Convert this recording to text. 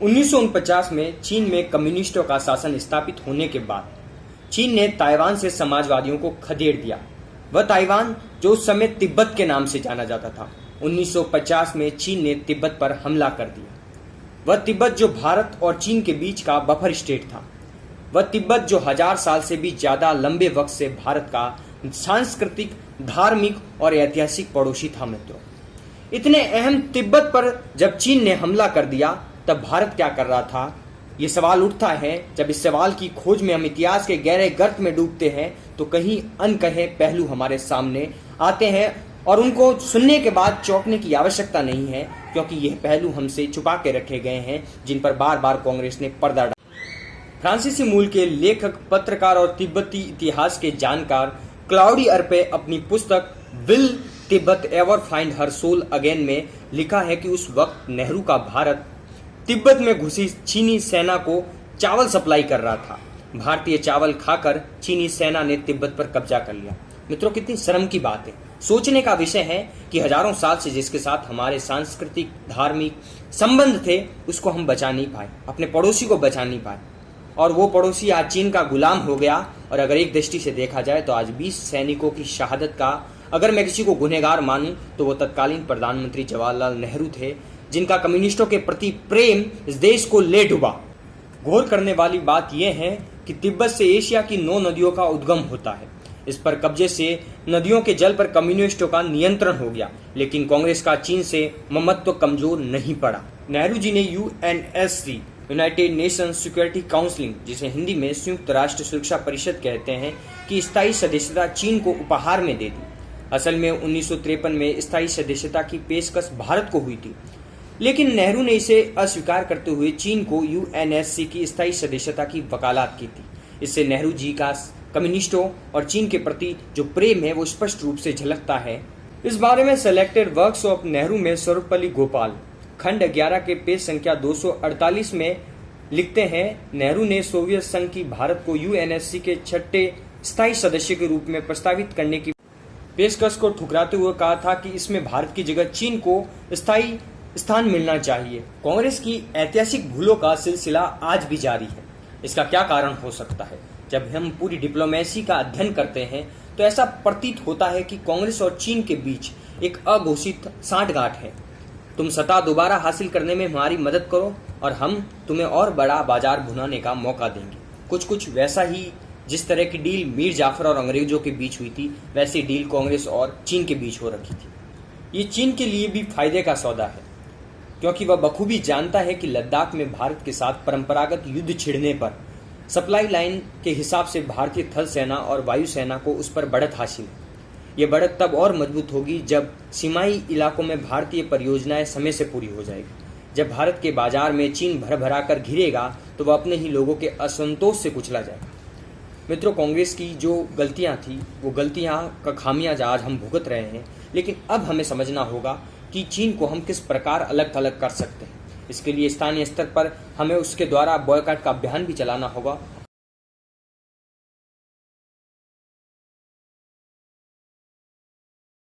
1949 में चीन में कम्युनिस्टों का शासन स्थापित होने के बाद चीन ने ताइवान से समाजवादियों को खदेड़ दिया। वह ताइवान जो उस समय तिब्बत के नाम से जाना जाता था, 1950 में चीन ने तिब्बत पर हमला कर दिया। वह तिब्बत जो भारत और चीन के बीच का बफर स्टेट था, वह तिब्बत जो 1000 साल से भी ज्यादा लंबे वक्त से भारत का सांस्कृतिक, धार्मिक और ऐतिहासिक पड़ोसी था। मित्रों, इतने अहम तिब्बत पर जब चीन ने हमला कर दिया तब भारत क्या कर रहा था, ये सवाल उठता है। जब इस सवाल की खोज में हम इतिहास के गहरे गर्त में डूबते हैं तो कहीं अनकहे पहलू हमारे सामने आते हैं और उनको सुनने के बाद चौंकने की आवश्यकता नहीं है, क्योंकि यह पहलू हमसे छुपा के रखे गए हैं जिन पर बार बार कांग्रेस ने पर्दा डाला। फ्रांसीसी मूल के लेखक, पत्रकार और तिब्बती इतिहास के जानकार क्लाउडी अर्पे अपनी पुस्तक will Tibet ever find her soul again में लिखा है कि उस वक्त नेहरू का भारत तिब्बत में घुसी चीनी सेना को चावल सप्लाई कर रहा था। भारतीय चावल खाकर चीनी सेना ने तिब्बत पर कब्जा कर लिया। मित्रों, कितनी शर्म की बात है। सोचने का विषय है कि हजारों साल से जिसके साथ हमारे सांस्कृतिक, धार्मिक संबंध थे उसको हम बचा नहीं पाए, अपने पड़ोसी को बचा नहीं पाए, और वो पड़ोसी आज चीन का गुलाम हो गया। और अगर एक दृष्टि से देखा जाए तो आज 20 सैनिकों की शहादत का अगर मैं किसी को गुनहगार मानूं तो वो तत्कालीन प्रधानमंत्री जवाहरलाल नेहरू थे, जिनका कम्युनिस्टों के प्रति प्रेम इस देश को ले डुबा। गौर करने वाली बात यह है कि तिब्बत से एशिया की 9 नदियों का उद्गम होता है। इस पर कब्जे से नदियों के जल पर कम्युनिस्टों का नियंत्रण हो गया, लेकिन कांग्रेस का चीन से ममत्व कमजोर नहीं पड़ा। नेहरू जी ने UNSC, United Nations security council, जिसे हिंदी में संयुक्त राष्ट्र सुरक्षा परिषद कहते हैं, की स्थायी सदस्यता चीन को उपहार में दे दी। असल में 1953 में स्थायी सदस्यता की पेशकश भारत को हुई थी, लेकिन नेहरू ने इसे अस्वीकार करते हुए चीन को यूएनएससी की स्थायी सदस्यता की वकालत की थी। इससे नेहरू जी का कम्युनिस्टों और चीन के प्रति जो प्रेम है वो स्पष्ट रूप से झलकता है। इस बारे में सेलेक्टेड वर्क्स ऑफ नेहरू में सर्वपल्ली गोपाल खंड 11 के पेज संख्या 248 में लिखते हैं, नेहरू ने सोवियत संघ की भारत को यूएनएससी के 6ठे स्थायी सदस्य के रूप में प्रस्तावित करने की पेशकश को ठुकराते हुए कहा था कि इसमें भारत की जगह चीन को स्थायी स्थान मिलना चाहिए। कांग्रेस की ऐतिहासिक भूलों का सिलसिला आज भी जारी है। इसका क्या कारण हो सकता है? जब हम पूरी डिप्लोमेसी का अध्ययन करते हैं तो ऐसा प्रतीत होता है कि कांग्रेस और चीन के बीच एक अघोषित सांठगांठ है। तुम सत्ता दोबारा हासिल करने में हमारी मदद करो और हम तुम्हें और बड़ा बाजार भुनाने का मौका देंगे। कुछ वैसा ही जिस तरह की डील मीर जाफर और अंग्रेजों के बीच हुई थी, वैसी डील कांग्रेस और चीन के बीच हो रखी थी। ये चीन के लिए भी फायदे का सौदा है, क्योंकि वह बखूबी जानता है कि लद्दाख में भारत के साथ परंपरागत युद्ध छिड़ने पर सप्लाई लाइन के हिसाब से भारतीय थल सेना और वायु सेना को उस पर बढ़त हासिल है। यह बढ़त तब और मजबूत होगी जब सीमाई इलाकों में भारतीय परियोजनाएं समय से पूरी हो जाएगी। जब भारत के बाजार में चीन भर भरा कर घिरेगा तो वह अपने ही लोगों के असंतोष से कुचला जाएगा। मित्रों, कांग्रेस की जो गलतियां थी वो गलतियां का खामियाजा आज हम भुगत रहे हैं, लेकिन अब हमें समझना होगा कि चीन को हम किस प्रकार अलग थलग कर सकते हैं। इसके लिए स्थानीय स्तर पर हमें उसके द्वारा बॉयकॉट का अभियान भी चलाना होगा